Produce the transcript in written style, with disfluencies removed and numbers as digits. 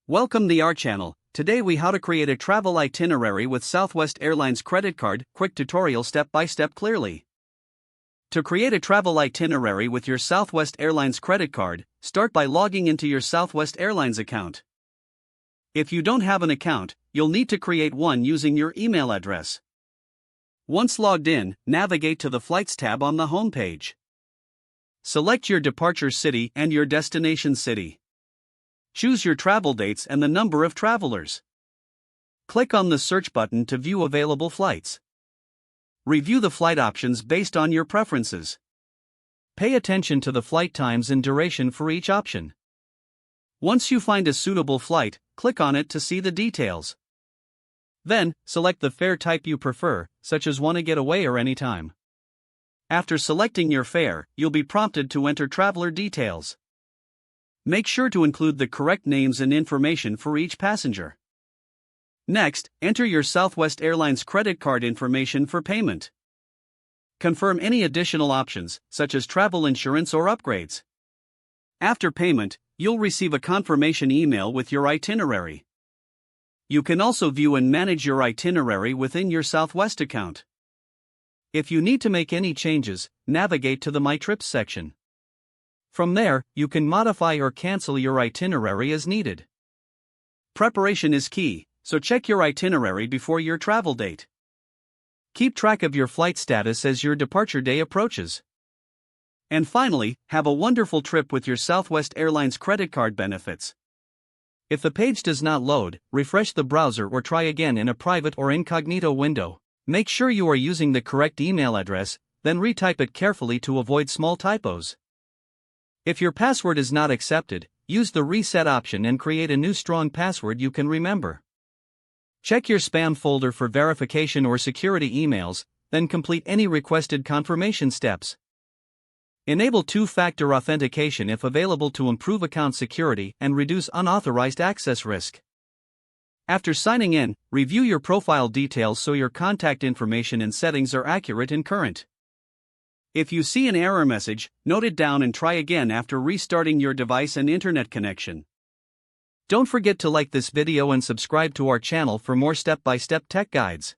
Welcome to our channel. Today we how to create a travel itinerary with Southwest Airlines Credit Card. Quick tutorial step by step clearly. To create a travel itinerary with your Southwest Airlines Credit Card, start by logging into your Southwest Airlines account. If you don't have an account, you'll need to create one using your email address. Once logged in, navigate to the Flights tab on the home page. Select your departure city and your destination city. Choose your travel dates and the number of travelers. Click on the search button to view available flights. Review the flight options based on your preferences. Pay attention to the flight times and duration for each option. Once you find a suitable flight, click on it to see the details. Then, select the fare type you prefer, such as wanna get away or anytime. After selecting your fare, you'll be prompted to enter traveler details. Make sure to include the correct names and information for each passenger. Next, enter your Southwest Airlines credit card information for payment. Confirm any additional options, such as travel insurance or upgrades. After payment, you'll receive a confirmation email with your itinerary. You can also view and manage your itinerary within your Southwest account. If you need to make any changes, navigate to the My Trips section. From there, you can modify or cancel your itinerary as needed. Preparation is key, so check your itinerary before your travel date. Keep track of your flight status as your departure day approaches. And finally, have a wonderful trip with your Southwest Airlines credit card benefits. If the page does not load, refresh the browser or try again in a private or incognito window. Make sure you are using the correct email address, then retype it carefully to avoid small typos. If your password is not accepted, use the reset option and create a new strong password you can remember. Check your spam folder for verification or security emails, then complete any requested confirmation steps. Enable two-factor authentication if available to improve account security and reduce unauthorized access risk. After signing in, review your profile details so your contact information and settings are accurate and current. If you see an error message, note it down and try again after restarting your device and internet connection. Don't forget to like this video and subscribe to our channel for more step-by-step tech guides.